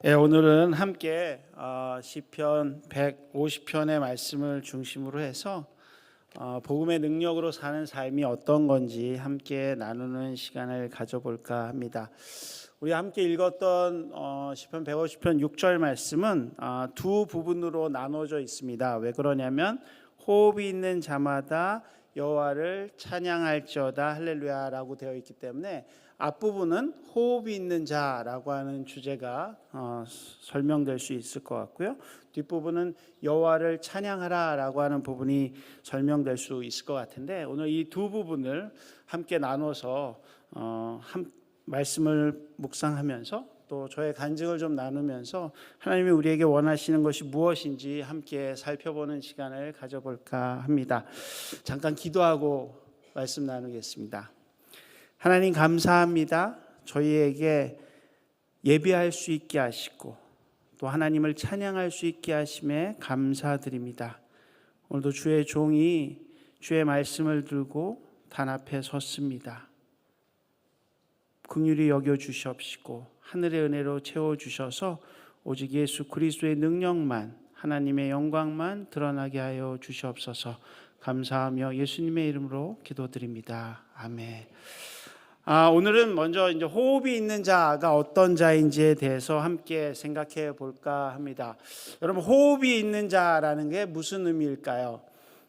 오늘은 함께 시편 150편의 말씀을 중심으로 해서 복음의 능력으로 사는 삶이 어떤 건지 함께 나누는 시간을 가져볼까 합니다. 우리 함께 읽었던 시편 150편 6절 말씀은 두 부분으로 나눠져 있습니다. 왜 그러냐면 호흡이 있는 자마다 여호와를 찬양할지어다 할렐루야라고 되어 있기 때문에 앞부분은 호흡이 있는 자라고 하는 주제가 설명될 수 있을 것 같고요. 뒷부분은 여호와를 찬양하라라고 하는 부분이 설명될 수 있을 것 같은데 오늘 이 두 부분을 함께 나눠서 말씀을 묵상하면서 또 저의 간증을 좀 나누면서 하나님이 우리에게 원하시는 것이 무엇인지 함께 살펴보는 시간을 가져볼까 합니다. 잠깐 기도하고 말씀 나누겠습니다. 하나님 감사합니다. 저희에게 예배할 수 있게 하시고 또 하나님을 찬양할 수 있게 하심에 감사드립니다. 오늘도 주의 종이 주의 말씀을 들고 단 앞에 섰습니다. 긍휼히 여겨 주시옵시고 하늘의 은혜로 채워주셔서 오직 예수 그리스도의 능력만 하나님의 영광만 드러나게 하여 주시옵소서. 감사하며 예수님의 이름으로 기도드립니다. 아멘. 오늘은 먼저 이제 호흡이 있는 자가 어떤 자인지에 대해서 함께 생각해 볼까 합니다. 여러분, 호흡이 있는 자라는 게 무슨 의미일까요?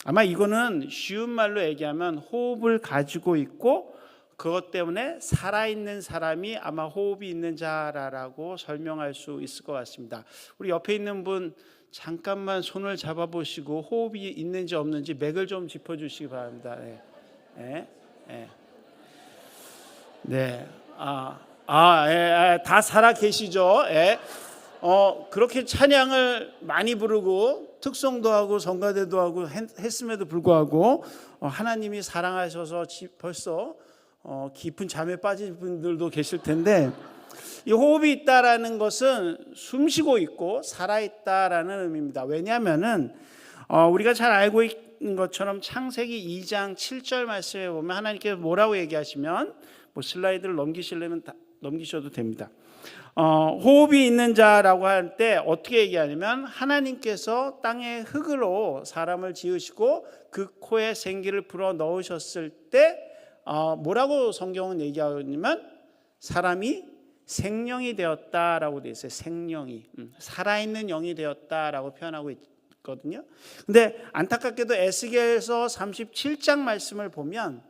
아마 이거는 쉬운 말로 얘기하면 호흡을 가지고 있고 그것 때문에 살아있는 사람이 아마 호흡이 있는 자라고 설명할 수 있을 것 같습니다. 우리 옆에 있는 분 잠깐만 손을 잡아보시고 호흡이 있는지 없는지 맥을 좀 짚어주시기 바랍니다. 네. 다 살아 계시죠? 그렇게 찬양을 많이 부르고 특송도 하고 성가대도 하고 했음에도 불구하고 하나님이 사랑하셔서 벌써 깊은 잠에 빠진 분들도 계실 텐데 이 호흡이 있다라는 것은 숨쉬고 있고 살아있다라는 의미입니다. 왜냐하면은 우리가 잘 알고 있는 것처럼 창세기 2장 7절 말씀에 보면 하나님께서 뭐라고 얘기하시면 슬라이드를 넘기시려면 넘기셔도 됩니다. 호흡이 있는 자라고 할 때 어떻게 얘기하냐면 하나님께서 땅의 흙으로 사람을 지으시고 그 코에 생기를 불어 넣으셨을 때 뭐라고 성경은 얘기하냐면 사람이 생명이 되었다라고 되어 있어요. 생명이 살아있는 영이 되었다라고 표현하고 있거든요. 근데 안타깝게도 에스겔서 37장 말씀을 보면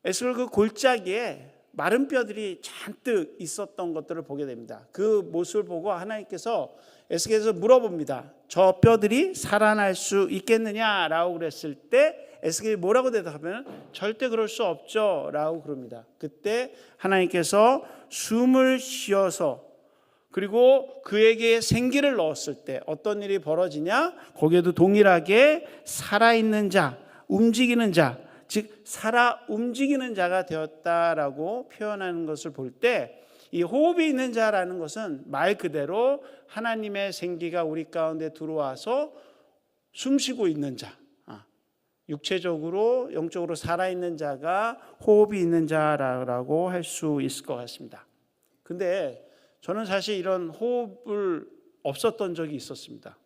에스겔 그 골짜기에 마른 뼈들이 잔뜩 있었던 것들을 보게 됩니다. 그 모습을 보고 하나님께서 에스겔에서 물어봅니다. 저 뼈들이 살아날 수 있겠느냐라고 그랬을 때 에스겔이 뭐라고 대답하면 절대 그럴 수 없죠 라고 그럽니다. 그때 하나님께서 숨을 쉬어서 그리고 그에게 생기를 넣었을 때 어떤 일이 벌어지냐? 거기에도 동일하게 살아있는 자, 움직이는 자, 즉 살아 움직이는 자가 되었다라고 표현하는 것을 볼 때 이 호흡이 있는 자라는 것은 말 그대로 하나님의 생기가 우리 가운데 들어와서 숨쉬고 있는 자, 육체적으로 영적으로 살아있는 자가 호흡이 있는 자라고 할 수 있을 것 같습니다. 근데 저는 사실 이런 호흡을 없었던 적이 있었습니다.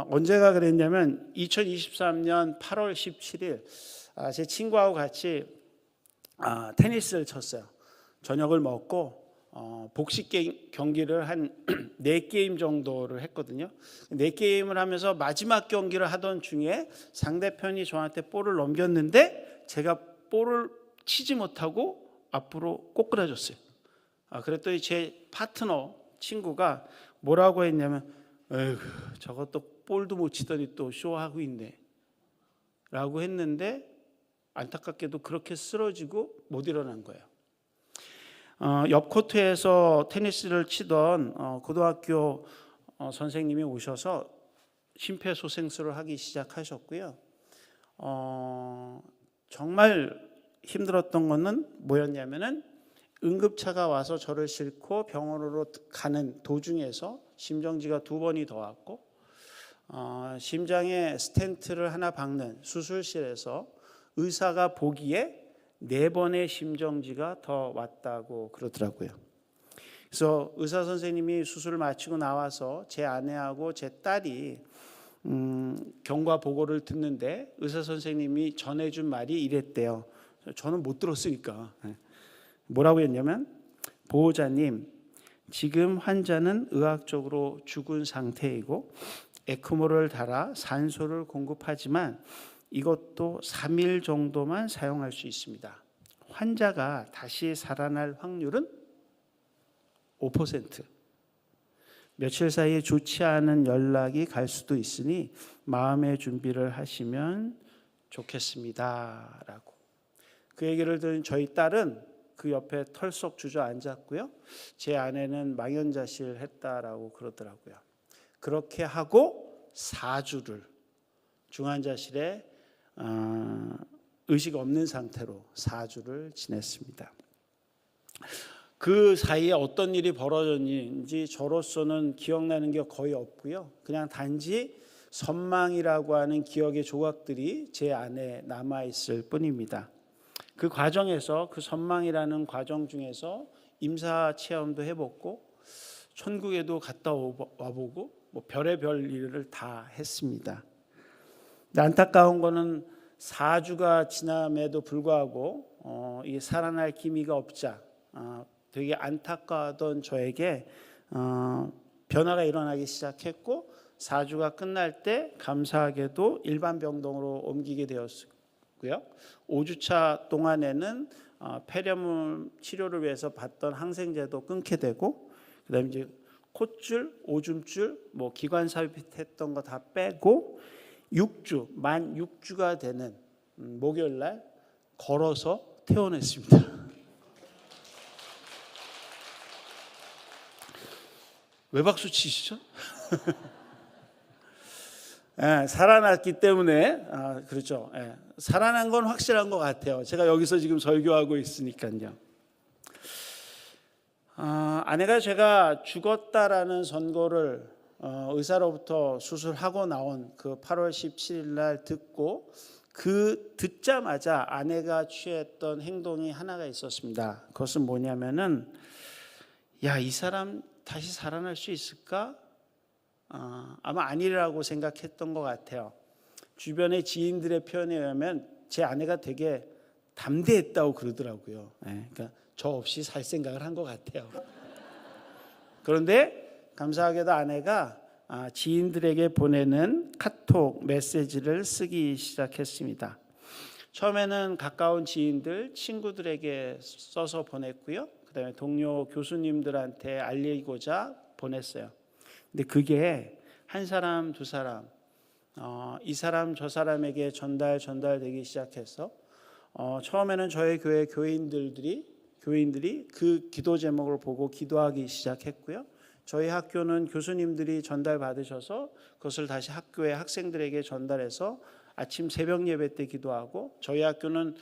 언제가 그랬냐면 2023년 8월 17일 제 친구하고 같이 테니스를 쳤어요. 저녁을 먹고 복식 경기를 한 4게임 정도를 했거든요. 4게임을 하면서 마지막 경기를 하던 중에 상대편이 저한테 볼을 넘겼는데 제가 볼을 치지 못하고 앞으로 꼬꾸라졌어요. 그랬더니 제 파트너 친구가 뭐라고 했냐면 에휴, 저것도 볼도 못 치더니 또 쇼하고 있네 라고 했는데 안타깝게도 그렇게 쓰러지고 못 일어난 거예요. 옆 코트에서 테니스를 치던 고등학교 선생님이 오셔서 심폐소생술을 하기 시작하셨고요. 정말 힘들었던 것은 뭐였냐면은 응급차가 와서 저를 싣고 병원으로 가는 도중에서 심정지가 2번이 더 왔고 심장에 스텐트를 하나 박는 수술실에서 의사가 보기에 4번의 심정지가 더 왔다고 그러더라고요. 그래서 의사 선생님이 수술을 마치고 나와서 제 아내하고 제 딸이 경과 보고를 듣는데 의사 선생님이 전해준 말이 이랬대요. 저는 못 들었으니까. 뭐라고 했냐면, 보호자님, 지금 환자는 의학적으로 죽은 상태이고 에크모를 달아 산소를 공급하지만 이것도 3일 정도만 사용할 수 있습니다. 환자가 다시 살아날 확률은 5%. 며칠 사이에 좋지 않은 연락이 갈 수도 있으니 마음의 준비를 하시면 좋겠습니다. 라고. 그 얘기를 들은 저희 딸은 그 옆에 털썩 주저앉았고요. 제 아내는 망연자실 했다라고 그러더라고요. 그렇게 하고 4주를 중환자실에 의식 없는 상태로 4주를 지냈습니다. 그 사이에 어떤 일이 벌어졌는지 저로서는 기억나는 게 거의 없고요. 그냥 단지 선망이라고 하는 기억의 조각들이 제 안에 남아있을 뿐입니다. 그 과정에서, 그 선망이라는 과정 중에서 임사 체험도 해봤고 천국에도 갔다 와보고 뭐 별의별 일을 다 했습니다. 안타까운 거는 4주가 지남에도 불구하고 이 살아날 기미가 없자 되게 안타까웠던 저에게 변화가 일어나기 시작했고 4주가 끝날 때 감사하게도 일반 병동으로 옮기게 되었고요. 5주차 동안에는 폐렴 치료를 위해서 받던 항생제도 끊게 되고, 그다음에 이제 콧줄, 오줌줄, 뭐 기관 삽입했던 거 다 빼고 6주, 만 6주가 되는 목요일 날 걸어서 퇴원했습니다. 왜 박수 치시죠? 살아났기 때문에 그렇죠. 살아난 건 확실한 것 같아요. 제가 여기서 지금 설교하고 있으니까요. 아내가 제가 죽었다라는 선고를 의사로부터 수술하고 나온 그 8월 17일 날 듣고 듣자마자 아내가 취했던 행동이 하나가 있었습니다. 그것은 뭐냐면은, 야, 이 사람 다시 살아날 수 있을까? 아마 아니라고 생각했던 것 같아요. 주변의 지인들의 표현에 의하면 제 아내가 되게 담대했다고 그러더라고요. 그러니까 저 없이 살 생각을 한 것 같아요. 그런데 감사하게도 아내가 지인들에게 보내는 카톡 메시지를 쓰기 시작했습니다. 처음에는 가까운 지인들, 친구들에게 써서 보냈고요. 그다음에 동료 교수님들한테 알리고자 보냈어요. 근데 그게 한 사람, 두 사람, 이 사람, 저 사람에게 전달되기 시작해서 처음에는 저희 교회 교인들이 그 기도 제목을 보고 기도하기 시작했고요. 저희 학교는 교수님들이 전달받으셔서 그것을 다시 학교의 학생들에게 전달해서 아침 새벽 예배 때 기도하고, 저희 학교는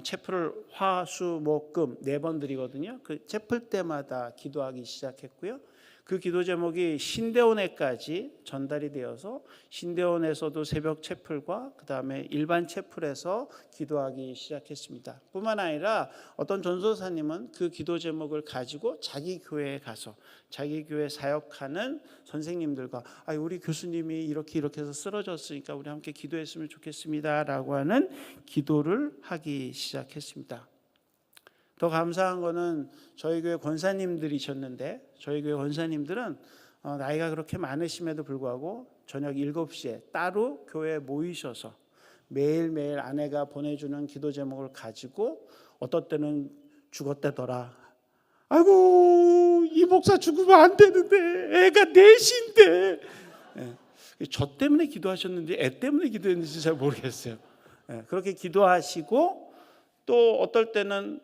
채플을 화, 수, 목, 금 4번 드리거든요. 그 채플 때마다 기도하기 시작했고요. 그 기도 제목이 신대원에까지 전달이 되어서 신대원에서도 새벽 채플과 그 다음에 일반 채플에서 기도하기 시작했습니다. 뿐만 아니라 어떤 전도사님은 그 기도 제목을 가지고 자기 교회에 가서 자기 교회 사역하는 선생님들과 우리 교수님이 이렇게 해서 쓰러졌으니까 우리 함께 기도했으면 좋겠습니다 라고 하는 기도를 하기 시작했습니다. 더 감사한 거는 저희 교회 권사님들이셨는데, 저희 교회 권사님들은 나이가 그렇게 많으심에도 불구하고 저녁 7시에 따로 교회에 모이셔서 매일매일 아내가 보내주는 기도 제목을 가지고, 어떨 때는 죽었다더라, 아이고 이 목사 죽으면 안 되는데 애가 넷인데, 저 때문에 기도하셨는지 애 때문에 기도했는지 잘 모르겠어요. 그렇게 기도하시고, 또 어떨 때는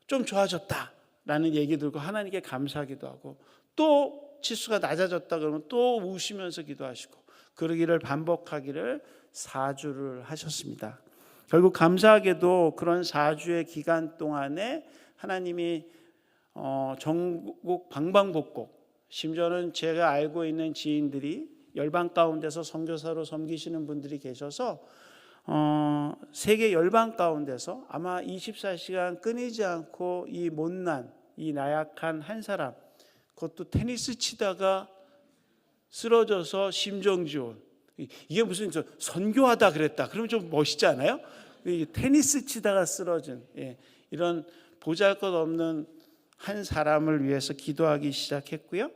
좀 좋아졌다라는 얘기 들고 하나님께 감사하기도 하고, 또 치수가 낮아졌다 그러면 또 우시면서 기도하시고, 그러기를 반복하기를 4주를 하셨습니다. 결국 감사하게도 그런 4주의 기간 동안에 하나님이 전국 방방곡곡, 심지어는 제가 알고 있는 지인들이 열방 가운데서 선교사로 섬기시는 분들이 계셔서 세계 열방 가운데서 아마 24시간 끊이지 않고 이 못난, 이 나약한 한 사람, 그것도 테니스 치다가 쓰러져서 심정지원. 이게 무슨 선교하다 그랬다 그러면 좀 멋있지 않아요? 테니스 치다가 쓰러진 이런 보잘것없는 한 사람을 위해서 기도하기 시작했고요.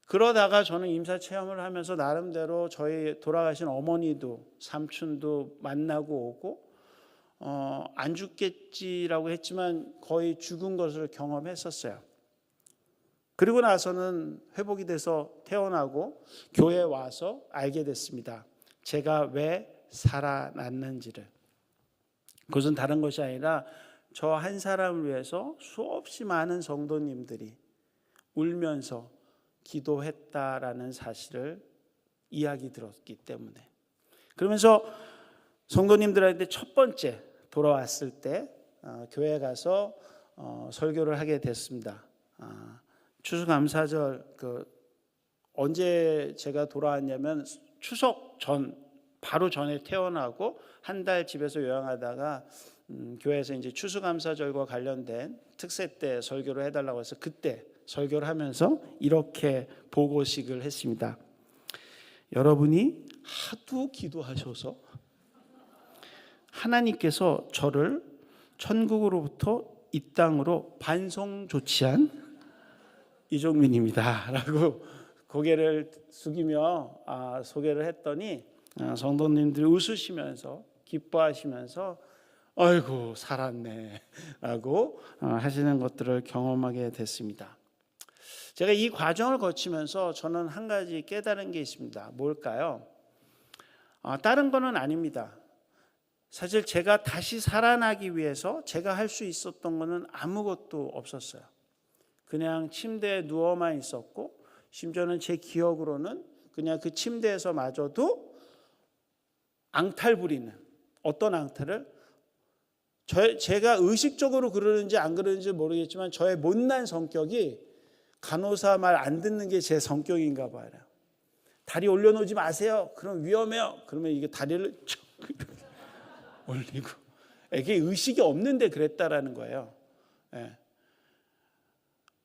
그러다가 저는 임사 체험을 하면서 나름대로 저희 돌아가신 어머니도 삼촌도 만나고 오고 안 죽겠지라고 했지만 거의 죽은 것을 경험했었어요. 그리고 나서는 회복이 돼서 태어나고 교회에 와서 알게 됐습니다. 제가 왜 살아났는지를. 그것은 다른 것이 아니라 저 한 사람을 위해서 수없이 많은 성도님들이 울면서 기도했다라는 사실을 이야기 들었기 때문에. 그러면서 성도님들한테 첫 번째 돌아왔을 때 교회에 가서 설교를 하게 됐습니다. 추수감사절 언제 제가 돌아왔냐면 추석 전 바로 전에 태어나고 한 달 집에서 요양하다가 교회에서 이제 추수감사절과 관련된 특세 때 설교를 해달라고 해서 그때 설교를 하면서 이렇게 보고식을 했습니다. 여러분이 하도 기도하셔서 하나님께서 저를 천국으로부터 이 땅으로 반송 조치한 이종민입니다 라고 고개를 숙이며 소개를 했더니 성도님들이 웃으시면서 기뻐하시면서 아이고 살았네 라고 하시는 것들을 경험하게 됐습니다. 제가 이 과정을 거치면서 저는 한 가지 깨달은 게 있습니다. 뭘까요? 다른 거는 아닙니다. 사실 제가 다시 살아나기 위해서 제가 할 수 있었던 거는 아무것도 없었어요. 그냥 침대에 누워만 있었고 심지어는 제 기억으로는 그냥 그 침대에서마저도 앙탈 부리는 어떤 앙탈을 제가 의식적으로 그러는지 안 그러는지 모르겠지만 저의 못난 성격이 간호사 말 안 듣는 게 제 성격인가 봐요. 다리 올려놓지 마세요. 그럼 위험해요. 그러면 이게 다리를 쭉 올리고 이게 의식이 없는데 그랬다라는 거예요.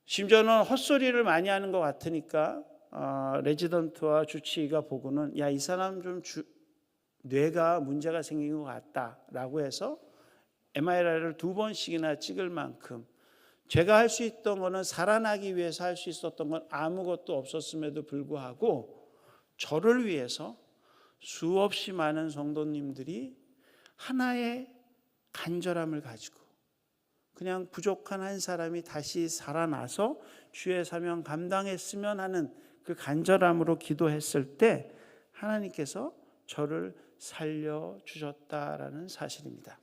심지어는 헛소리를 많이 하는 것 같으니까 레지던트와 주치의가 보고는 야, 이 사람 좀 뇌가 문제가 생긴 것 같다라고 해서 MRI를 2번씩이나 찍을 만큼 제가 할 수 있던 거는 살아나기 위해서 할 수 있었던 건 아무것도 없었음에도 불구하고 저를 위해서 수없이 많은 성도님들이 하나의 간절함을 가지고 그냥 부족한 한 사람이 다시 살아나서 주의 사명 감당했으면 하는 그 간절함으로 기도했을 때 하나님께서 저를 살려주셨다라는 사실입니다.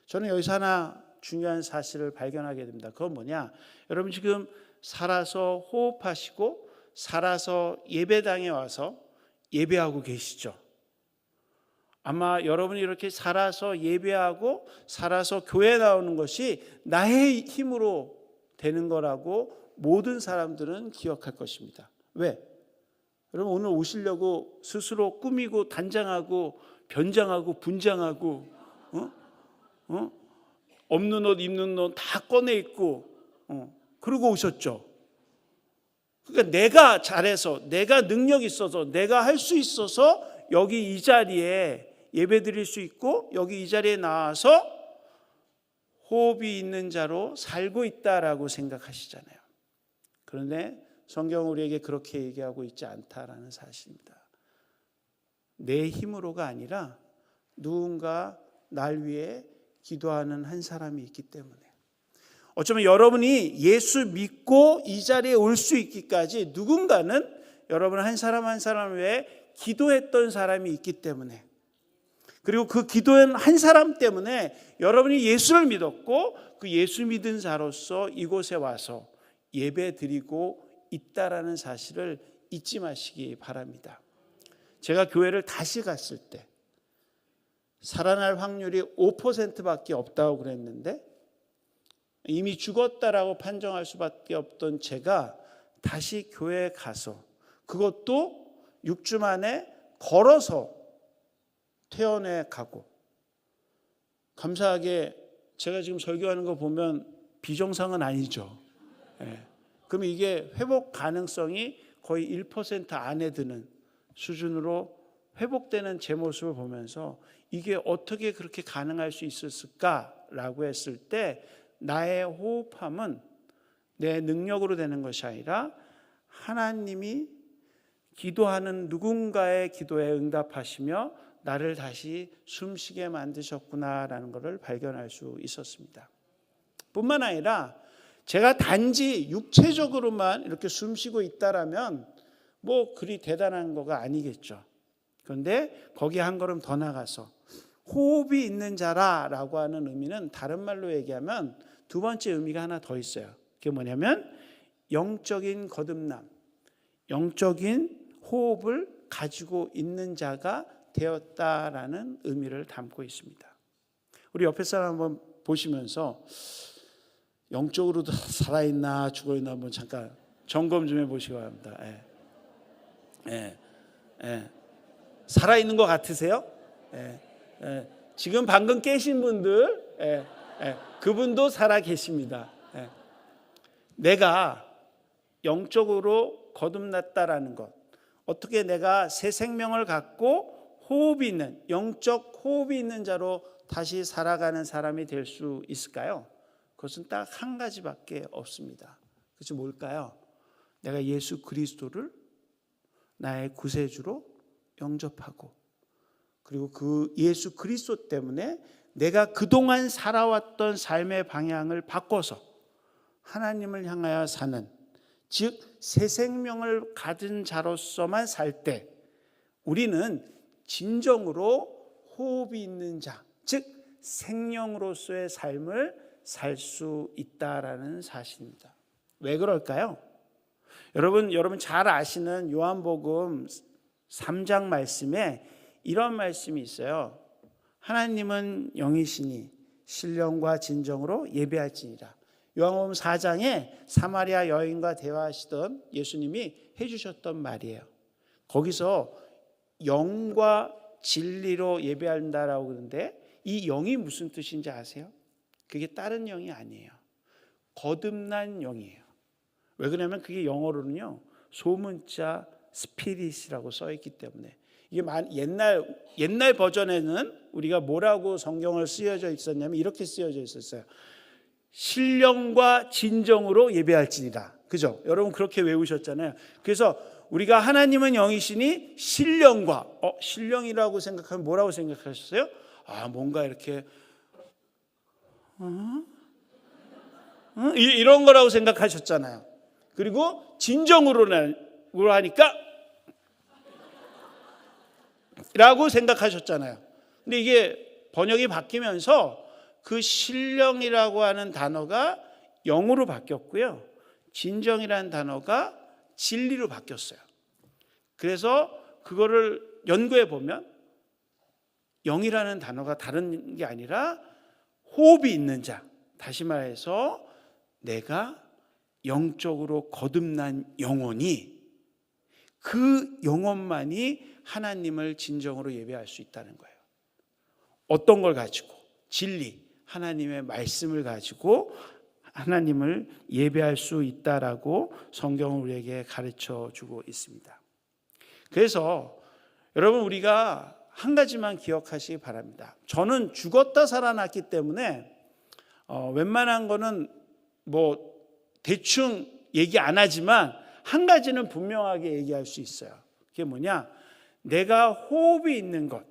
저는 여기서 하나 중요한 사실을 발견하게 됩니다. 그건 뭐냐? 여러분 지금 살아서 호흡하시고 살아서 예배당에 와서 예배하고 계시죠? 아마 여러분이 이렇게 살아서 예배하고 살아서 교회 나오는 것이 나의 힘으로 되는 거라고 모든 사람들은 기억할 것입니다. 왜? 여러분 오늘 오시려고 스스로 꾸미고 단장하고 변장하고 분장하고 없는 옷 입는 옷 다 꺼내 입고 그러고 오셨죠. 그러니까 내가 잘해서 내가 능력 있어서 내가 할 수 있어서 여기 이 자리에 예배 드릴 수 있고 여기 이 자리에 나와서 호흡이 있는 자로 살고 있다라고 생각하시잖아요. 그런데 성경은 우리에게 그렇게 얘기하고 있지 않다라는 사실입니다. 내 힘으로가 아니라 누군가 날 위해 기도하는 한 사람이 있기 때문에 어쩌면 여러분이 예수 믿고 이 자리에 올 수 있기까지 누군가는 여러분 한 사람 한 사람 위해 기도했던 사람이 있기 때문에 그리고 그 기도한 한 사람 때문에 여러분이 예수를 믿었고 그 예수 믿은 자로서 이곳에 와서 예배 드리고 있다라는 사실을 잊지 마시기 바랍니다. 제가 교회를 다시 갔을 때 살아날 확률이 5%밖에 없다고 그랬는데 이미 죽었다라고 판정할 수밖에 없던 제가 다시 교회에 가서 그것도 6주 만에 걸어서 퇴원해 가고 감사하게 제가 지금 설교하는 거 보면 비정상은 아니죠. 그럼 이게 회복 가능성이 거의 1% 안에 드는 수준으로 회복되는 제 모습을 보면서 이게 어떻게 그렇게 가능할 수 있었을까라고 했을 때 나의 호흡함은 내 능력으로 되는 것이 아니라 하나님이 기도하는 누군가의 기도에 응답하시며 나를 다시 숨쉬게 만드셨구나라는 것을 발견할 수 있었습니다. 뿐만 아니라 제가 단지 육체적으로만 이렇게 숨쉬고 있다라면 뭐 그리 대단한 거가 아니겠죠. 그런데 거기 한 걸음 더 나가서 호흡이 있는 자라라고 하는 의미는 다른 말로 얘기하면 두 번째 의미가 하나 더 있어요. 그게 뭐냐면 영적인 거듭남, 영적인 호흡을 가지고 있는 자가 되었다라는 의미를 담고 있습니다. 우리 옆에 사람 한번 보시면서 영적으로도 살아있나 죽어있나 한번 잠깐 점검 좀 해보시기 바랍니다. 살아있는 것 같으세요? 지금 방금 깨신 분들 그분도 살아 계십니다. 내가 영적으로 거듭났다라는 것, 어떻게 내가 새 생명을 갖고 호흡이 있는 영적 호흡이 있는 자로 다시 살아가는 사람이 될 수 있을까요? 그것은 딱 한 가지밖에 없습니다. 그것이 뭘까요? 내가 예수 그리스도를 나의 구세주로 영접하고 그리고 그 예수 그리스도 때문에 내가 그동안 살아왔던 삶의 방향을 바꿔서 하나님을 향하여 사는, 즉 새 생명을 가진 자로서만 살 때 우리는 진정으로 호흡이 있는 자, 즉 생명으로서의 삶을 살 수 있다라는 사실입니다. 왜 그럴까요? 여러분 잘 아시는 요한복음 3장 말씀에 이런 말씀이 있어요. 하나님은 영이시니 신령과 진정으로 예배할지니라. 요한복음 4장에 사마리아 여인과 대화하시던 예수님이 해주셨던 말이에요. 거기서 영과 진리로 예배한다라고 그러는데 이 영이 무슨 뜻인지 아세요? 그게 다른 영이 아니에요. 거듭난 영이에요. 왜 그러냐면 그게 영어로는요 소문자 스피릿이라고 써 있기 때문에 이게 옛날 버전에는 우리가 뭐라고 성경을 쓰여져 있었냐면 이렇게 쓰여져 있었어요. 신령과 진정으로 예배할지니라. 그죠? 여러분 그렇게 외우셨잖아요. 그래서 우리가 하나님은 영이시니 신령과 신령이라고 생각하면 뭐라고 생각하셨어요? 뭔가 이렇게 이런 거라고 생각하셨잖아요. 그리고 진정으로 하니까 라고 생각하셨잖아요. 근데 이게 번역이 바뀌면서 그 신령이라고 하는 단어가 영으로 바뀌었고요. 진정이라는 단어가 진리로 바뀌었어요. 그래서 그거를 연구해 보면 영이라는 단어가 다른 게 아니라 호흡이 있는 자, 다시 말해서 내가 영적으로 거듭난 영혼이 그 영혼만이 하나님을 진정으로 예배할 수 있다는 거예요. 어떤 걸 가지고? 진리, 하나님의 말씀을 가지고 하나님을 예배할 수 있다라고 성경은 우리에게 가르쳐 주고 있습니다. 그래서 여러분 우리가 한 가지만 기억하시기 바랍니다. 저는 죽었다 살아났기 때문에 웬만한 거는 뭐 대충 얘기 안 하지만 한 가지는 분명하게 얘기할 수 있어요. 그게 뭐냐? 내가 호흡이 있는 것,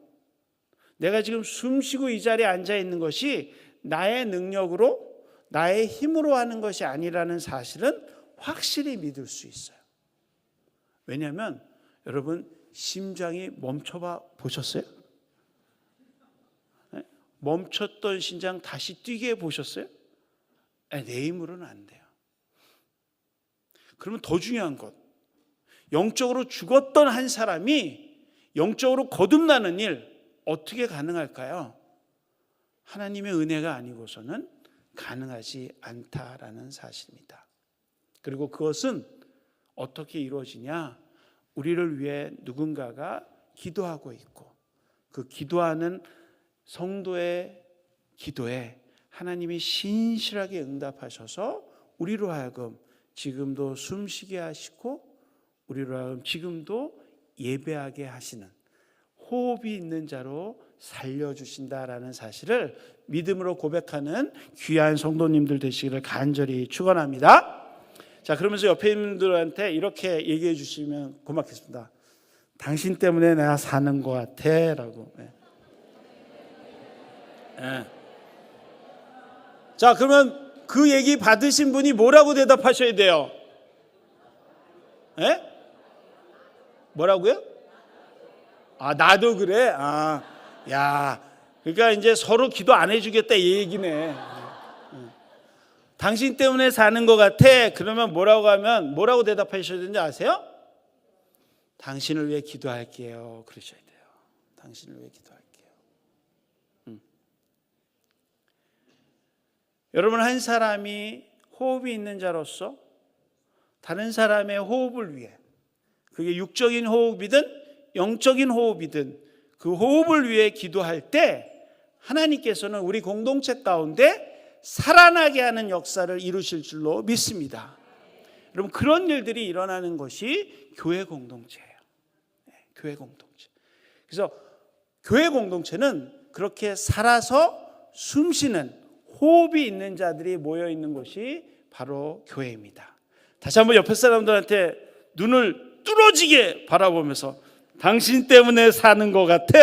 내가 지금 숨 쉬고 이 자리에 앉아 있는 것이 나의 능력으로 나의 힘으로 하는 것이 아니라는 사실은 확실히 믿을 수 있어요. 왜냐하면 여러분 심장이 멈춰봐 보셨어요? 멈췄던 심장 다시 뛰게 보셨어요? 내 힘으로는 안 돼요. 그러면 더 중요한 것, 영적으로 죽었던 한 사람이 영적으로 거듭나는 일 어떻게 가능할까요? 하나님의 은혜가 아니고서는 가능하지 않다라는 사실입니다. 그리고 그것은 어떻게 이루어지냐? 우리를 위해 누군가가 기도하고 있고 그 기도하는 성도의 기도에 하나님이 신실하게 응답하셔서 우리로 하여금 지금도 숨쉬게 하시고 우리로 하여금 지금도 예배하게 하시는 호흡이 있는 자로 살려주신다라는 사실을 믿음으로 고백하는 귀한 성도님들 되시기를 간절히 축원합니다. 자, 그러면서 옆에 있는 분들한테 이렇게 얘기해 주시면 고맙겠습니다. 당신 때문에 내가 사는 것 같아 라고. 자, 그러면 그 얘기 받으신 분이 뭐라고 대답하셔야 돼요? 뭐라고요? 나도 그래? 야, 그러니까 이제 서로 기도 안 해주겠다 이 얘기네. 당신 때문에 사는 것 같아. 그러면 뭐라고 대답하셔야 되는지 아세요? 당신을 위해 기도할게요. 그러셔야 돼요. 당신을 위해 기도할게요. 여러분, 한 사람이 호흡이 있는 자로서 다른 사람의 호흡을 위해, 그게 육적인 호흡이든 영적인 호흡이든 그 호흡을 위해 기도할 때 하나님께서는 우리 공동체 가운데 살아나게 하는 역사를 이루실 줄로 믿습니다. 여러분, 그런 일들이 일어나는 것이 교회 공동체예요. 교회 공동체. 그래서 교회 공동체는 그렇게 살아서 숨쉬는 호흡이 있는 자들이 모여 있는 곳이 바로 교회입니다. 다시 한번 옆에 사람들한테 눈을 뚫어지게 바라보면서 당신 때문에 사는 것 같아.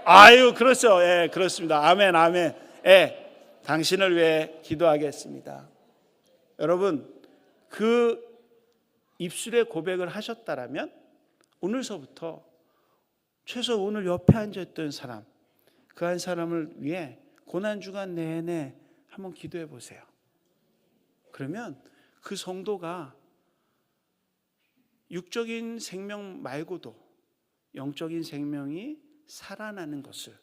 아유, 그렇죠. 그렇습니다. 아멘, 아멘. 당신을 위해 기도하겠습니다. 여러분, 그 입술에 고백을 하셨다라면 오늘서부터 최소 오늘 옆에 앉아있던 사람, 그 한 사람을 위해 고난주간 내내 한번 기도해 보세요. 그러면 그 성도가 육적인 생명 말고도 영적인 생명이 살아나는 것을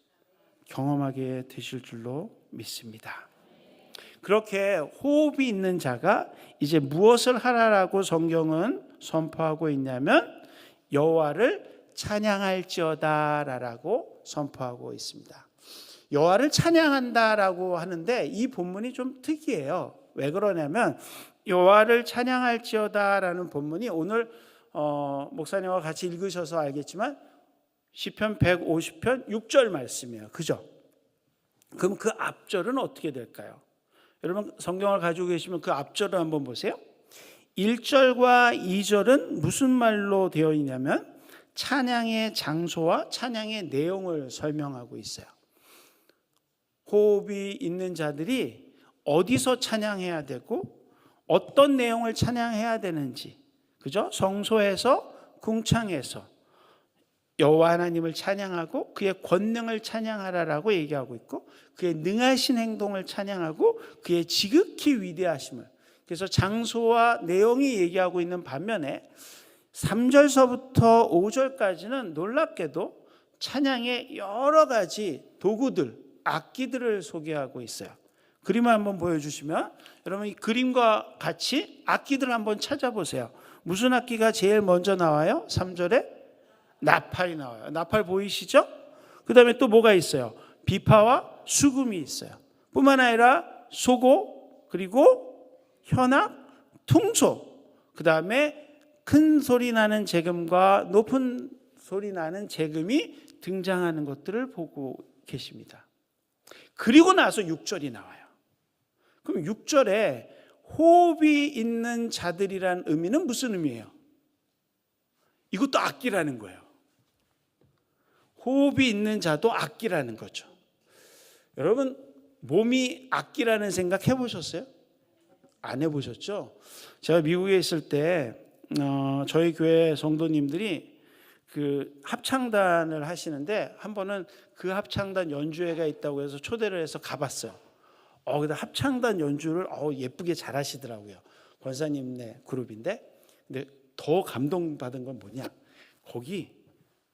경험하게 되실 줄로 믿습니다. 그렇게 호흡이 있는 자가 이제 무엇을 하라라고 성경은 선포하고 있냐면 여호와를 찬양할지어다라고 선포하고 있습니다. 여호와를 찬양한다라고 하는데 이 본문이 좀 특이해요. 왜 그러냐면 여호와를 찬양할지어다라는 본문이 오늘 목사님과 같이 읽으셔서 알겠지만 시편 150편 6절 말씀이에요. 그죠? 그럼 그 앞절은 어떻게 될까요? 여러분 성경을 가지고 계시면 그 앞절을 한번 보세요. 1절과 2절은 무슨 말로 되어 있냐면 찬양의 장소와 찬양의 내용을 설명하고 있어요. 호흡이 있는 자들이 어디서 찬양해야 되고 어떤 내용을 찬양해야 되는지, 그죠? 성소에서 궁창에서 여호와 하나님을 찬양하고 그의 권능을 찬양하라라고 얘기하고 있고 그의 능하신 행동을 찬양하고 그의 지극히 위대하심을, 그래서 장소와 내용이 얘기하고 있는 반면에 3절서부터 5절까지는 놀랍게도 찬양의 여러 가지 도구들, 악기들을 소개하고 있어요. 그림을 한번 보여주시면 여러분 이 그림과 같이 악기들을 한번 찾아보세요. 무슨 악기가 제일 먼저 나와요? 3절에 나팔이 나와요. 나팔 보이시죠? 그 다음에 또 뭐가 있어요? 비파와 수금이 있어요. 뿐만 아니라 소고, 그리고 현악, 퉁소, 그 다음에 큰 소리 나는 재금과 높은 소리 나는 재금이 등장하는 것들을 보고 계십니다. 그리고 나서 6절이 나와요. 그럼 6절에 호흡이 있는 자들이란 의미는 무슨 의미예요? 이것도 악기라는 거예요. 호흡이 있는 자도 악기라는 거죠. 여러분 몸이 악기라는 생각 해보셨어요? 안 해보셨죠? 제가 미국에 있을 때 저희 교회 성도님들이 그 합창단을 하시는데 한 번은 그 합창단 연주회가 있다고 해서 초대를 해서 가봤어요. 근데 합창단 연주를 예쁘게 잘하시더라고요. 권사님네 그룹인데, 근데 더 감동받은 건 뭐냐? 거기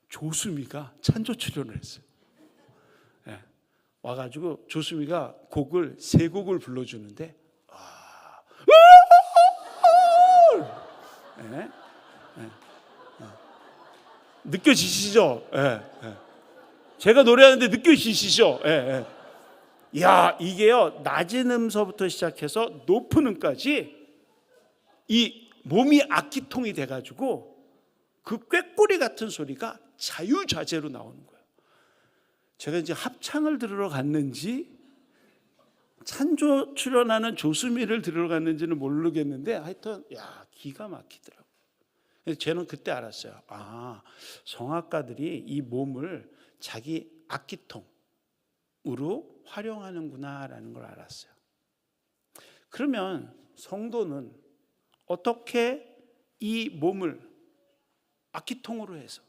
조수미가 찬조 출연을 했어요. 와가지고 조수미가 곡을 3곡을 불러주는데, 느껴지시죠? 제가 노래하는데 느껴지시죠? 야, 이게요, 낮은 음서부터 시작해서 높은 음까지 이 몸이 악기통이 돼가지고 그 꾀꼬리 같은 소리가 자유자재로 나오는 거예요. 제가 이제 합창을 들으러 갔는지 찬조 출연하는 조수미를 들으러 갔는지는 모르겠는데 하여튼 야, 기가 막히더라고요. 그래서 저는 그때 알았어요. 아, 성악가들이 이 몸을 자기 악기통으로 활용하는구나라는 걸 알았어요. 그러면 성도는 어떻게 이 몸을 악기통으로 해서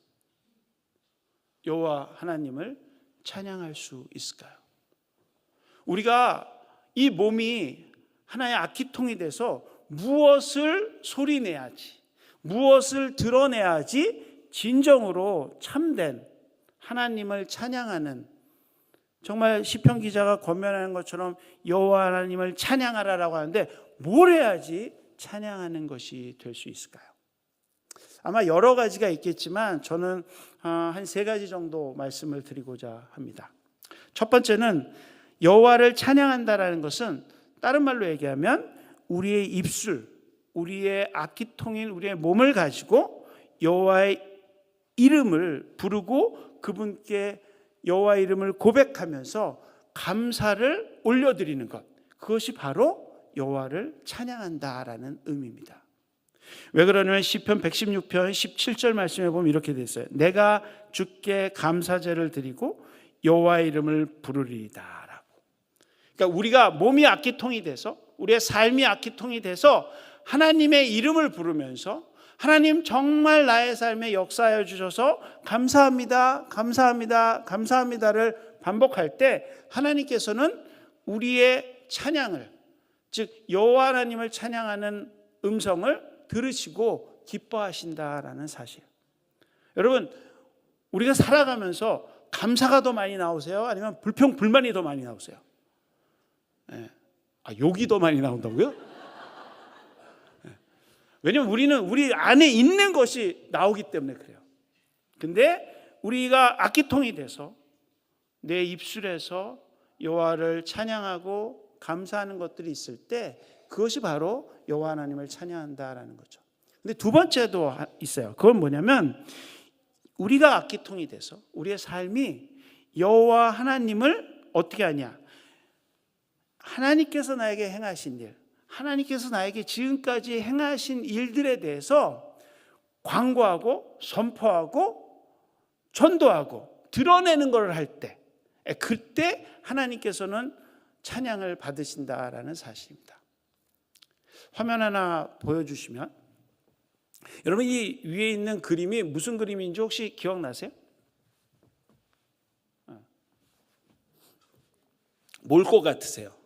여호와 하나님을 찬양할 수 있을까요? 우리가 이 몸이 하나의 악기통이 돼서 무엇을 소리내야지, 무엇을 드러내야지 진정으로 참된 하나님을 찬양하는, 정말 시편 기자가 권면하는 것처럼 여호와 하나님을 찬양하라라고 하는데 뭘 해야지 찬양하는 것이 될 수 있을까요? 아마 여러 가지가 있겠지만 저는 한 3가지 정도 말씀을 드리고자 합니다. 첫 번째는 여호와를 찬양한다라는 것은 다른 말로 얘기하면 우리의 입술, 우리의 악기통인 우리의 몸을 가지고 여호와의 이름을 부르고 그분께 여호와의 이름을 고백하면서 감사를 올려드리는 것, 그것이 바로 여호와를 찬양한다라는 의미입니다. 왜 그러냐면 시편 116편 17절 말씀에 보면 이렇게 돼 있어요. 내가 주께 감사제를 드리고 여호와의 이름을 부르리이다. 그러니까 우리가 몸이 악기통이 돼서, 우리의 삶이 악기통이 돼서 하나님의 이름을 부르면서 하나님 정말 나의 삶에 역사하여 주셔서 감사합니다, 감사합니다, 감사합니다를 반복할 때 하나님께서는 우리의 찬양을, 즉 여호와 하나님을 찬양하는 음성을 들으시고 기뻐하신다라는 사실. 여러분, 우리가 살아가면서 감사가 더 많이 나오세요? 아니면 불평, 불만이 더 많이 나오세요? 네. 욕이 더 많이 나온다고요? 네. 왜냐면 우리는 우리 안에 있는 것이 나오기 때문에 그래요. 근데 우리가 악기통이 돼서 내 입술에서 여호와를 찬양하고 감사하는 것들이 있을 때 그것이 바로 여호와 하나님을 찬양한다라는 거죠. 근데 두 번째도 있어요. 그건 뭐냐면 우리가 악기통이 돼서 우리의 삶이 여호와 하나님을 어떻게 하냐? 하나님께서 나에게 행하신 일, 하나님께서 나에게 지금까지 행하신 일들에 대해서 광고하고 선포하고 전도하고 드러내는 것을 할 때, 그때 하나님께서는 찬양을 받으신다라는 사실입니다. 화면 하나 보여주시면, 여러분 이 위에 있는 그림이 무슨 그림인지 혹시 기억나세요? 뭘 것 같으세요?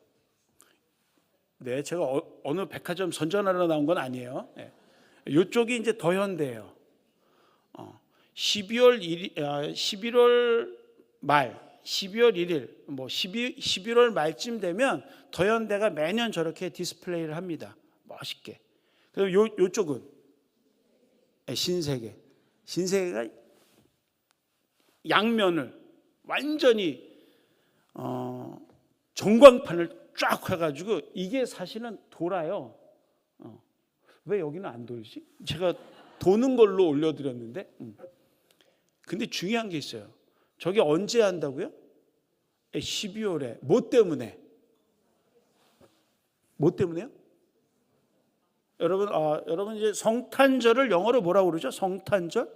네, 제가 어느 백화점 선전하러 나온 건 아니에요. 네. 이쪽이 이제 더현대예요. 11월 말, 12월 1일, 11월 말쯤 되면 더현대가 매년 저렇게 디스플레이를 합니다. 멋있게. 그리고 요쪽은 신세계. 신세계가 양면을 완전히 전광판을 쫙 해가지고 이게 사실은 돌아요. 왜 여기는 안 돌지? 제가 도는 걸로 올려드렸는데. 근데 중요한 게 있어요. 저게 언제 한다고요? 12월에. 뭐 때문에? 뭐 때문에요? 여러분 이제 성탄절을 영어로 뭐라고 그러죠? 성탄절?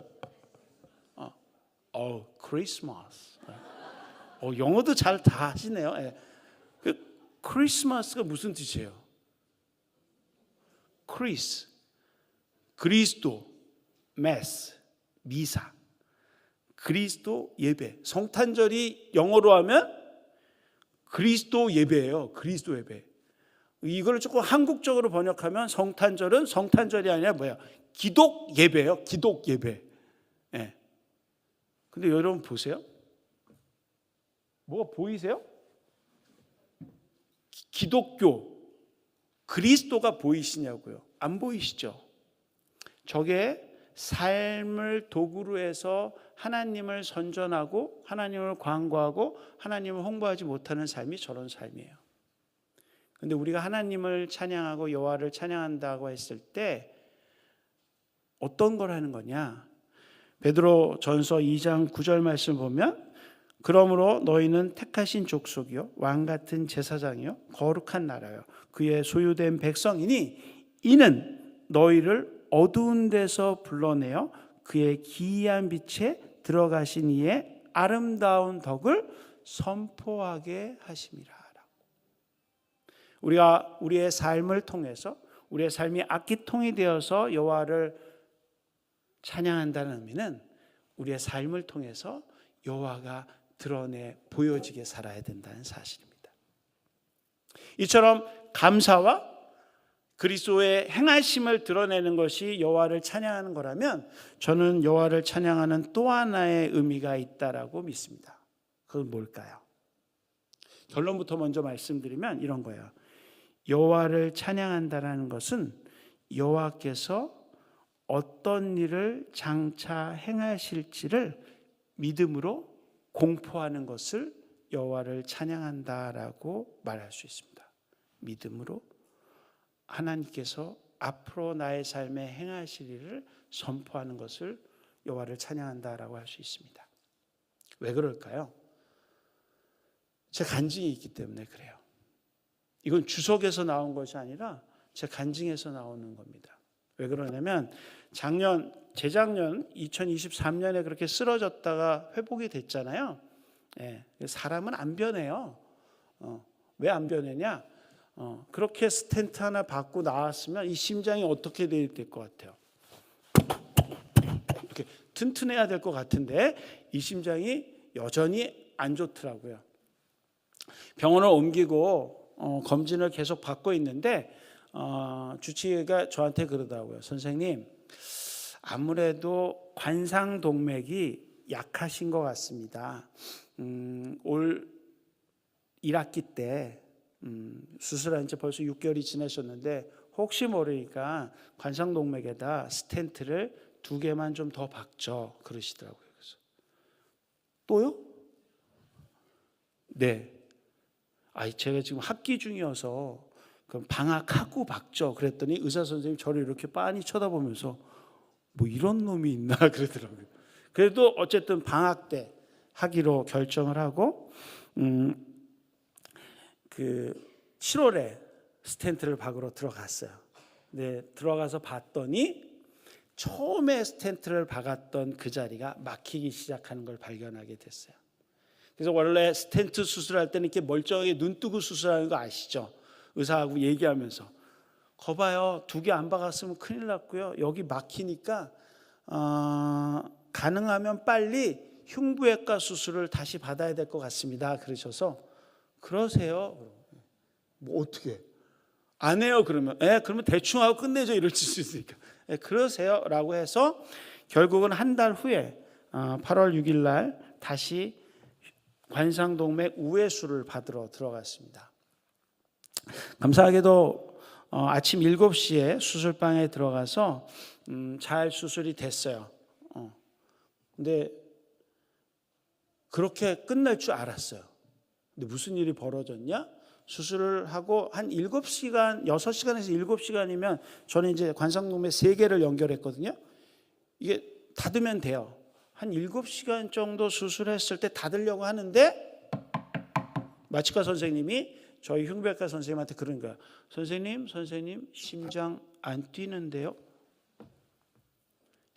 크리스마스. 영어도 잘 다 하시네요. 크리스마스가 무슨 뜻이에요? 그리스도, 메스, 미사, 그리스도 예배. 성탄절이 영어로 하면 그리스도 예배예요. 그리스도 예배. 이걸 조금 한국적으로 번역하면 성탄절은 성탄절이 아니라 뭐야? 기독 예배예요. 기독 예배. 네. 근데 여러분 보세요. 뭐가 보이세요? 기독교, 그리스도가 보이시냐고요? 안 보이시죠? 저게 삶을 도구로 해서 하나님을 선전하고 하나님을 광고하고 하나님을 홍보하지 못하는 삶이 저런 삶이에요. 근데 우리가 하나님을 찬양하고 여호와를 찬양한다고 했을 때 어떤 걸 하는 거냐? 베드로 전서 2장 9절 말씀 보면 그러므로 너희는 택하신 족속이요 왕 같은 제사장이요 거룩한 나라요 그의 소유된 백성이니 이는 너희를 어두운 데서 불러내어 그의 기이한 빛에 들어가신 이의 아름다운 덕을 선포하게 하심이라. 우리가 우리의 삶을 통해서 우리의 삶이 악기통이 되어서 여호와를 찬양한다는 의미는 우리의 삶을 통해서 여호와가 드러내 보여지게 살아야 된다는 사실입니다. 이처럼 감사와 그리스도의 행하심을 드러내는 것이 여호와를 찬양하는 거라면 저는 여호와를 찬양하는 또 하나의 의미가 있다라고 믿습니다. 그건 뭘까요? 결론부터 먼저 말씀드리면 이런 거예요. 여호와를 찬양한다라는 것은 여호와께서 어떤 일을 장차 행하실지를 믿음으로 공포하는 것을 여호와를 찬양한다라고 말할 수 있습니다. 믿음으로 하나님께서 앞으로 나의 삶에 행하실 일을 선포하는 것을 여호와를 찬양한다라고 할 수 있습니다. 왜 그럴까요? 제 간증이 있기 때문에 그래요. 이건 주석에서 나온 것이 아니라 제 간증에서 나오는 겁니다. 왜 그러냐면 재작년 2023년에 그렇게 쓰러졌다가 회복이 됐잖아요. 사람은 안 변해요. 왜 안 변하냐? 그렇게 스텐트 하나 받고 나왔으면 이 심장이 어떻게 될 것 같아요? 이렇게 튼튼해야 될 것 같은데 이 심장이 여전히 안 좋더라고요. 병원을 옮기고 검진을 계속 받고 있는데 주치의가 저한테 그러더라고요. 선생님, 아무래도 관상동맥이 약하신 것 같습니다. 올 1학기 때 수술한 지 벌써 6개월이 지나셨는데 혹시 모르니까 관상동맥에다 스텐트를 2개만 좀 더 박죠. 그러시더라고요. 그래서 또요? 네. 제가 지금 학기 중이어서 그럼 방학하고 박죠. 그랬더니 의사 선생님이 저를 이렇게 빤히 쳐다보면서 뭐 이런 놈이 있나 그러더라고요. 그래도 어쨌든 방학 때 하기로 결정을 하고 그 7월에 스텐트를 박으러 들어갔어요. 네, 들어가서 봤더니 처음에 스텐트를 박았던 그 자리가 막히기 시작하는 걸 발견하게 됐어요. 그래서 원래 스텐트 수술할 때는 이렇게 멀쩡하게 눈 뜨고 수술하는 거 아시죠? 의사하고 얘기하면서 거봐요, 2개 안 박았으면 큰일 났고요. 여기 막히니까 가능하면 빨리 흉부외과 수술을 다시 받아야 될 것 같습니다. 그러셔서 그러세요? 뭐 어떻게 안 해요? 그러면 그러면 대충 하고 끝내죠. 이럴 수 있으니까 그러세요 라고 해서 결국은 한 달 후에 8월 6일 날 다시 관상동맥 우회수를 받으러 들어갔습니다. 감사하게도 아침 7시에 수술방에 들어가서 잘 수술이 됐어요. 근데 그렇게 끝날 줄 알았어요. 근데 무슨 일이 벌어졌냐? 수술을 하고 한 7시간, 6시간에서 7시간이면 저는 이제 관상동맥 3개를 연결했거든요. 이게 닫으면 돼요. 한 7시간 정도 수술했을 때 닫으려고 하는데 마취과 선생님이 저희 흉부외과 선생님한테 그런 거야. 선생님 심장 안 뛰는데요.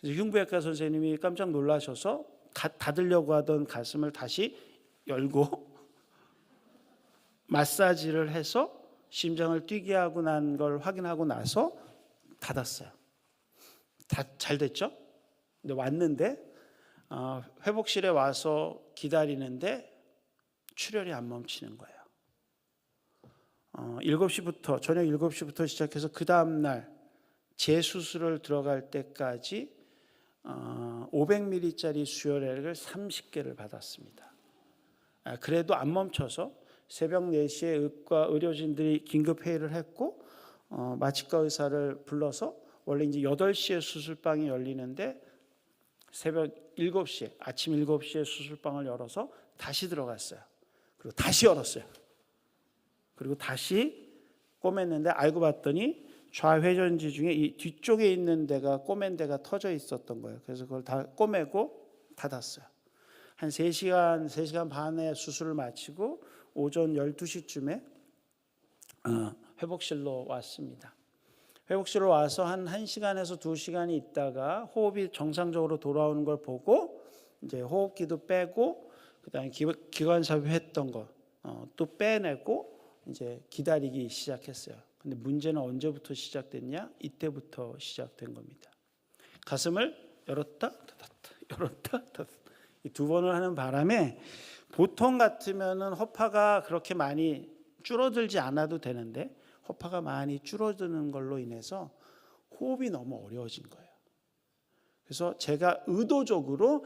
그래서 흉부외과 선생님이 깜짝 놀라셔서 닫으려고 하던 가슴을 다시 열고 마사지를 해서 심장을 뛰게 하고 난 걸 확인하고 나서 닫았어요. 다 잘 됐죠? 근데 왔는데 회복실에 와서 기다리는데 출혈이 안 멈추는 거예요. 7시부터 저녁 7시부터 시작해서 그 다음 날 재수술을 들어갈 때까지 500ml짜리 수혈액을 30개를 받았습니다. 그래도 안 멈춰서 새벽 4시에 의과 의료진들이 긴급 회의를 했고 마취과 의사를 불러서 원래 이제 8시에 수술방이 열리는데 새벽 7시에, 아침 7시에 수술방을 열어서 다시 들어갔어요. 그리고 다시 열었어요. 그리고 다시 꼬맸는데 알고 봤더니 좌회전지 중에 이 뒤쪽에 있는 데가 꼬맨 데가 터져 있었던 거예요. 그래서 그걸 다 꼬매고 닫았어요. 한 3시간 반에 수술을 마치고 오전 12시쯤에 회복실로 왔습니다. 회복실로 와서 한 1시간에서 2시간이 있다가 호흡이 정상적으로 돌아오는 걸 보고 이제 호흡기도 빼고 그다음에 기관삽입 했던 거 또 빼내고 이제 기다리기 시작했어요. 근데 문제는 언제부터 시작됐냐? 이때부터 시작된 겁니다. 가슴을 열었다 닫았다 열었다 닫았다 이 2번을 하는 바람에 보통 같으면은 허파가 그렇게 많이 줄어들지 않아도 되는데 허파가 많이 줄어드는 걸로 인해서 호흡이 너무 어려워진 거예요. 그래서 제가 의도적으로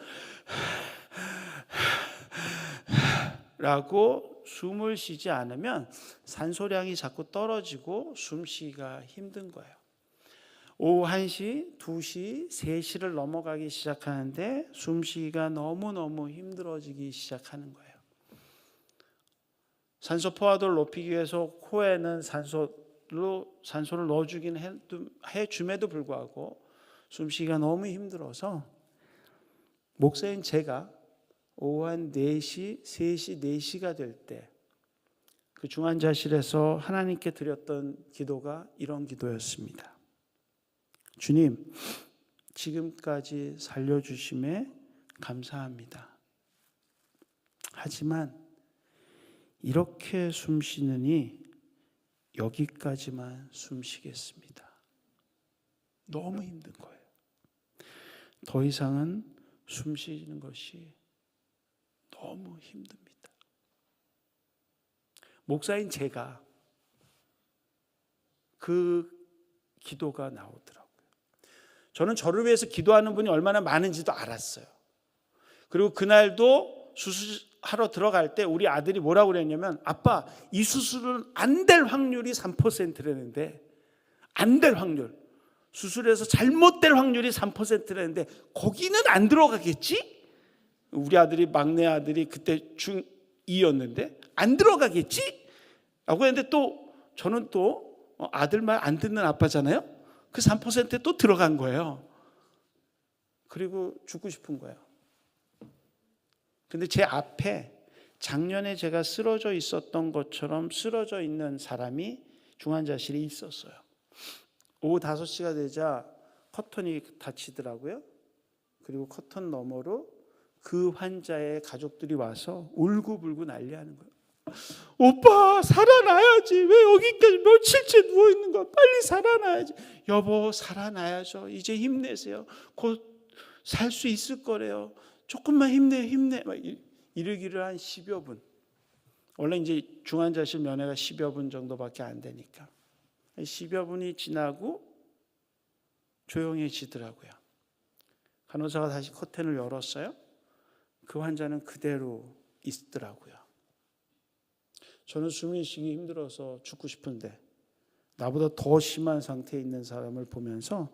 라고 숨을 쉬지 않으면 산소량이 자꾸 떨어지고 숨쉬기가 힘든 거예요. 오후 1시, 2시, 3시를 넘어가기 시작하는데 숨쉬기가 너무너무 힘들어지기 시작하는 거예요. 산소 포화도를 높이기 위해서 코에는 산소를 넣어주긴 해줌에도 불구하고 숨쉬기가 너무 힘들어서 목사인 제가 오후 한 4시, 3시, 4시가 될 때 그 중환자실에서 하나님께 드렸던 기도가 이런 기도였습니다. 주님, 지금까지 살려주심에 감사합니다. 하지만 이렇게 숨쉬느니 여기까지만 숨쉬겠습니다. 너무 힘든 거예요. 더 이상은 숨쉬는 것이 너무 힘듭니다. 목사인 제가 그 기도가 나오더라고요. 저는 저를 위해서 기도하는 분이 얼마나 많은지도 알았어요. 그리고 그날도 수술하러 들어갈 때 우리 아들이 뭐라고 그랬냐면 아빠 이 수술은 안 될 확률이 3%라는데 안 될 확률 수술해서 잘못될 확률이 3%라는데 거기는 안 들어가겠지? 우리 아들이 막내 아들이 그때 중2였는데 안 들어가겠지? 라고 했는데 또 저는 또 아들 말 안 듣는 아빠잖아요. 그 3%에 또 들어간 거예요. 그리고 죽고 싶은 거예요. 근데 제 앞에 작년에 제가 쓰러져 있었던 것처럼 쓰러져 있는 사람이 중환자실에 있었어요. 오후 5시가 되자 커튼이 닫히더라고요. 그리고 커튼 너머로 그 환자의 가족들이 와서 울고불고 난리하는 거예요. 오빠 살아나야지. 왜 여기까지 며칠째 누워있는 거야. 빨리 살아나야지. 여보 살아나야죠. 이제 힘내세요. 곧 살 수 있을 거래요. 조금만 힘내. 막 이러기를 한 10여 분. 원래 이제 중환자실 면회가 10여 분 정도밖에 안 되니까 10여 분이 지나고 조용해지더라고요. 간호사가 다시 커튼을 열었어요. 그 환자는 그대로 있더라고요. 저는 숨이 쉬기 힘들어서 죽고 싶은데 나보다 더 심한 상태에 있는 사람을 보면서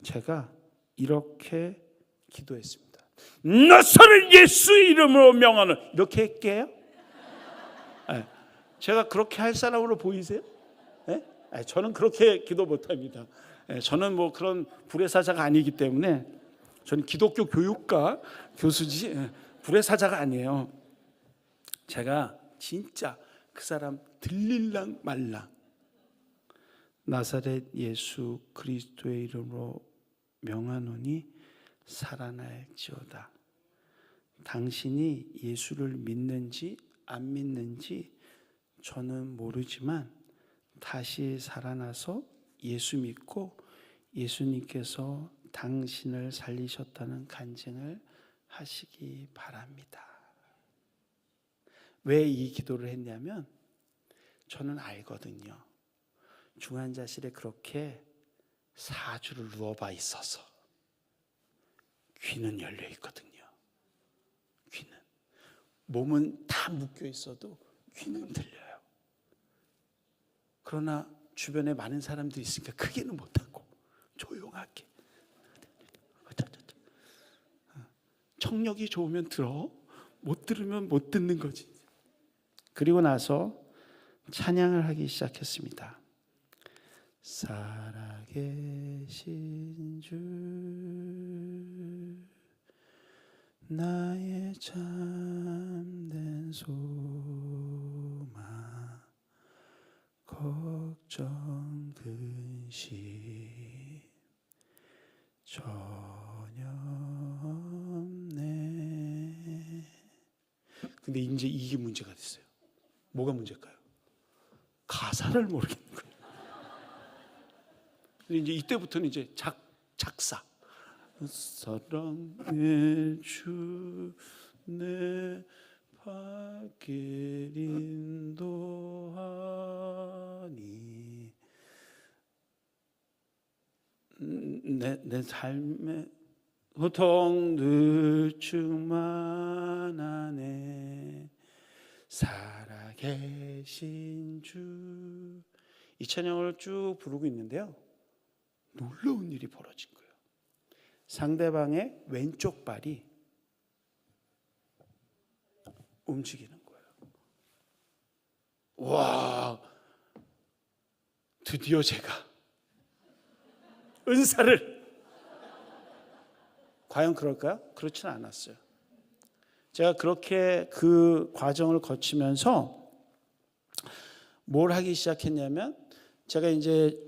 제가 이렇게 기도했습니다. 나사렛 예수 이름으로 명하는 이렇게 할게요. 제가 그렇게 할 사람으로 보이세요? 저는 그렇게 기도 못합니다. 저는 뭐 그런 불의 사자가 아니기 때문에 저는 기독교 교육과 교수지 불의 사자가 아니에요. 제가 진짜 그 사람 들릴랑 말랑 나사렛 예수 그리스도의 이름으로 명하노니 살아날지어다. 당신이 예수를 믿는지 안 믿는지 저는 모르지만 다시 살아나서 예수 믿고 예수님께서 당신을 살리셨다는 간증을 하시기 바랍니다. 왜 이 기도를 했냐면 저는 알거든요. 중환자실에 그렇게 4주를 누워봐 있어서 귀는 열려 있거든요. 귀는 몸은 다 묶여 있어도 귀는 들려요. 그러나 주변에 많은 사람들이 있으니까 크게는 못하고 조용하게. 청력이 좋으면 들어, 못 들으면 못 듣는 거지. 그리고 나서 찬양을 하기 시작했습니다. 살아계신 주 나의 참된 소망 걱정 근심 전혀 없네. 근데 이제 이게 문제가 됐어요. 뭐가 문제일까요? 가사를 모르겠는 거예요. 근데 이제 이때부터는 이제 작사. 사랑의 주 내 발길 인도하니 내 삶의 고통 늘 충만하네. 살아계신 주. 이 찬양을 쭉 부르고 있는데요, 놀라운 일이 벌어진 거예요. 상대방의 왼쪽 발이 움직이는 거예요. 와, 드디어 제가 은사를. 과연 그럴까요? 그렇지는 않았어요. 제가 그렇게 그 과정을 거치면서 뭘 하기 시작했냐면, 제가 이제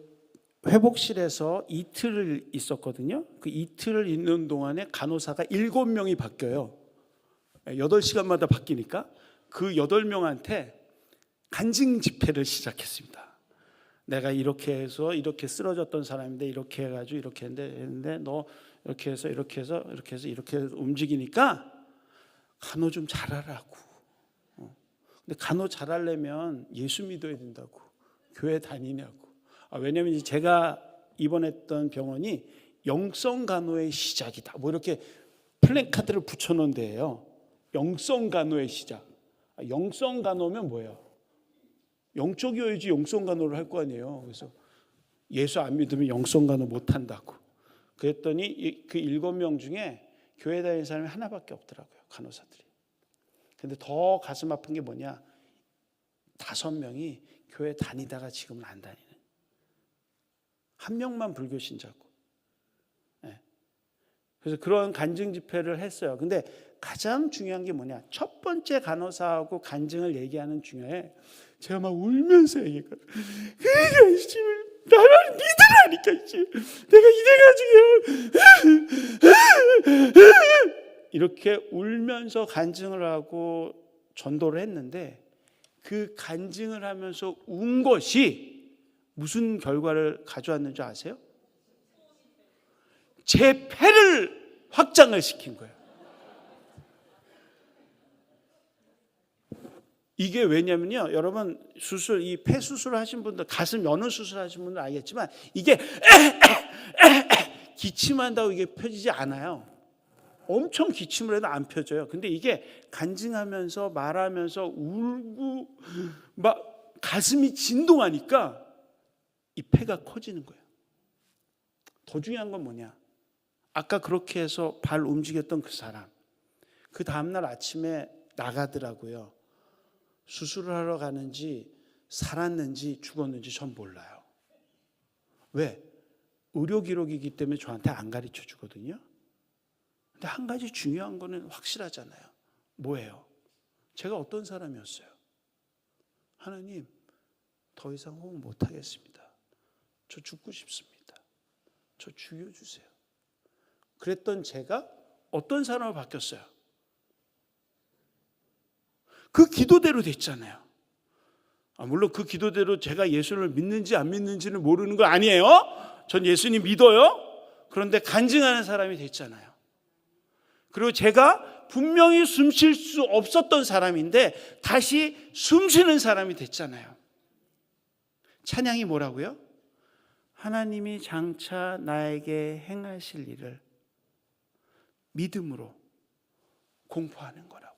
회복실에서 이틀을 있었거든요. 그 이틀을 있는 동안에 간호사가 7명이 바뀌어요. 8시간마다 바뀌니까 그 8명한테 간증 집회를 시작했습니다. 내가 이렇게 해서 이렇게 쓰러졌던 사람인데 이렇게 해가지고 이렇게 했는데 너 이렇게 해서 이렇게 해서 이렇게 해서 이렇게 움직이니까 간호 좀 잘하라고. 근데 간호 잘하려면 예수 믿어야 된다고. 교회 다니냐고. 왜냐하면 제가 입원했던 병원이 영성 간호의 시작이다. 뭐 이렇게 플랜카드를 붙여놓은 데예요. 영성 간호의 시작. 영성 간호면 뭐예요? 영적이어야지 영성 간호를 할 거 아니에요. 그래서 예수 안 믿으면 영성 간호 못 한다고. 그랬더니 그 7명 중에 교회 다니는 사람이 하나밖에 없더라고요, 간호사들이. 근데 더 가슴 아픈 게 뭐냐? 5명이 교회 다니다가 지금은 안 다니는. 한 명만 불교 신자고. 네. 그래서 그런 간증 집회를 했어요. 근데 가장 중요한 게 뭐냐? 첫 번째 간호사하고 간증을 얘기하는 중에 제가 막 울면서 얘기했거든요. 그러니까 나를 믿으라니까. 내가 이래가지고 이렇게 울면서 간증을 하고 전도를 했는데, 그 간증을 하면서 운 것이 무슨 결과를 가져왔는 줄 아세요? 제 폐를 확장을 시킨 거예요. 이게 왜냐면요, 여러분 수술, 이 폐 수술 하신 분들, 가슴 여는 수술 하신 분들 알겠지만 이게 기침한다고 이게 펴지지 않아요. 엄청 기침을 해도 안 펴져요. 근데 이게 간증하면서 말하면서 울고 막 가슴이 진동하니까 이 폐가 커지는 거예요. 더 중요한 건 뭐냐? 아까 그렇게 해서 발 움직였던 그 사람, 그 다음날 아침에 나가더라고요. 수술을 하러 가는지 살았는지 죽었는지 전 몰라요. 왜? 의료 기록이기 때문에 저한테 안 가르쳐 주거든요. 근데 한 가지 중요한 거는 확실하잖아요. 뭐예요? 제가 어떤 사람이었어요? 하나님, 더 이상 호흡 못 하겠습니다. 저 죽고 싶습니다. 저 죽여주세요. 그랬던 제가 어떤 사람으로 바뀌었어요? 그 기도대로 됐잖아요. 물론 그 기도대로 제가 예수를 믿는지 안 믿는지는 모르는 거 아니에요. 전 예수님 믿어요. 그런데 간증하는 사람이 됐잖아요. 그리고 제가 분명히 숨 쉴 수 없었던 사람인데 다시 숨 쉬는 사람이 됐잖아요. 찬양이 뭐라고요? 하나님이 장차 나에게 행하실 일을 믿음으로 공포하는 거라고요.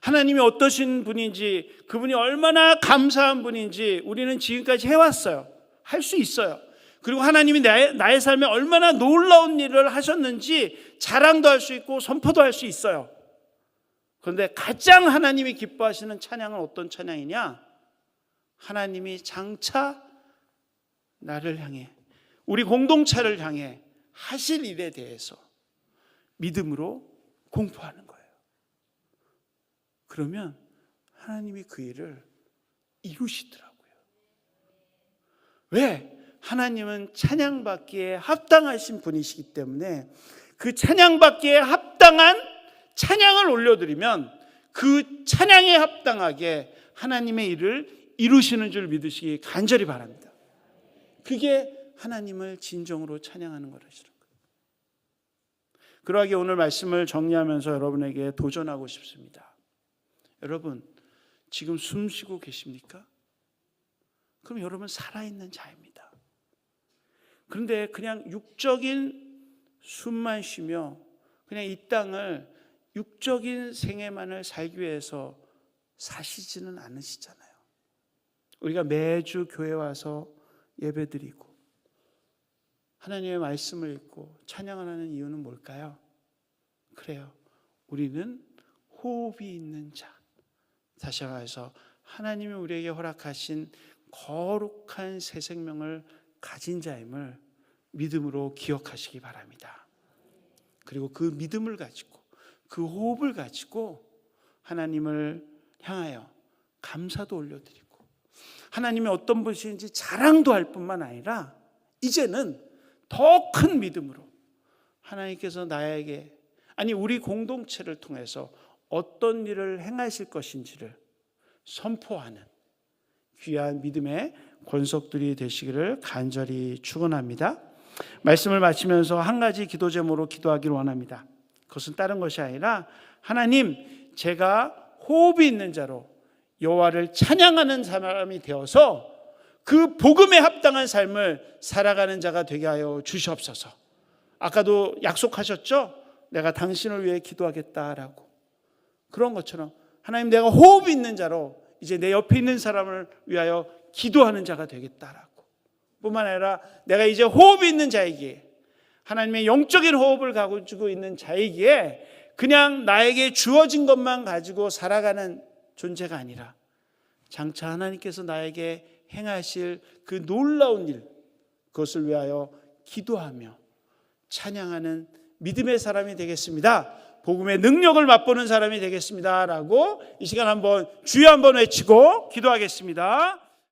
하나님이 어떠신 분인지, 그분이 얼마나 감사한 분인지 우리는 지금까지 해왔어요. 할 수 있어요. 그리고 하나님이 나의 삶에 얼마나 놀라운 일을 하셨는지 자랑도 할 수 있고 선포도 할 수 있어요. 그런데 가장 하나님이 기뻐하시는 찬양은 어떤 찬양이냐? 하나님이 장차 나를 향해, 우리 공동체를 향해 하실 일에 대해서 믿음으로 공포하는 거예요. 그러면 하나님이 그 일을 이루시더라고요. 왜? 하나님은 찬양받기에 합당하신 분이시기 때문에 그 찬양받기에 합당한 찬양을 올려드리면 그 찬양에 합당하게 하나님의 일을 이루시는 줄 믿으시기 간절히 바랍니다. 그게 하나님을 진정으로 찬양하는 거라시는 거예요. 그러하기에 오늘 말씀을 정리하면서 여러분에게 도전하고 싶습니다. 여러분, 지금 숨 쉬고 계십니까? 그럼 여러분 살아있는 자입니다. 그런데 그냥 육적인 숨만 쉬며 그냥 이 땅을 육적인 생애만을 살기 위해서 사시지는 않으시잖아요. 우리가 매주 교회 와서 예배드리고 하나님의 말씀을 읽고 찬양하는 이유는 뭘까요? 그래요. 우리는 호흡이 있는 자. 다시 말해서 하나님이 우리에게 허락하신 거룩한 새 생명을 가진 자임을 믿음으로 기억하시기 바랍니다. 그리고 그 믿음을 가지고 그 호흡을 가지고 하나님을 향하여 감사도 올려드리고 하나님이 어떤 분이신지 자랑도 할 뿐만 아니라 이제는 더 큰 믿음으로 하나님께서 나에게, 아니 우리 공동체를 통해서 어떤 일을 행하실 것인지를 선포하는 귀한 믿음의 권속들이 되시기를 간절히 축원합니다. 말씀을 마치면서 한 가지 기도 제목으로 기도하기를 원합니다. 그것은 다른 것이 아니라 하나님, 제가 호흡이 있는 자로 여호와를 찬양하는 사람이 되어서 그 복음에 합당한 삶을 살아가는 자가 되게 하여 주시옵소서. 아까도 약속하셨죠? 내가 당신을 위해 기도하겠다라고. 그런 것처럼 하나님, 내가 호흡이 있는 자로 이제 내 옆에 있는 사람을 위하여 기도하는 자가 되겠다라고. 뿐만 아니라 내가 이제 호흡이 있는 자이기에, 하나님의 영적인 호흡을 가지고 있는 자이기에 그냥 나에게 주어진 것만 가지고 살아가는 존재가 아니라 장차 하나님께서 나에게 행하실 그 놀라운 일, 그것을 위하여 기도하며 찬양하는 믿음의 사람이 되겠습니다. 복음의 능력을 맛보는 사람이 되겠습니다 라고 이 시간 한번 주여 한번 외치고 기도하겠습니다.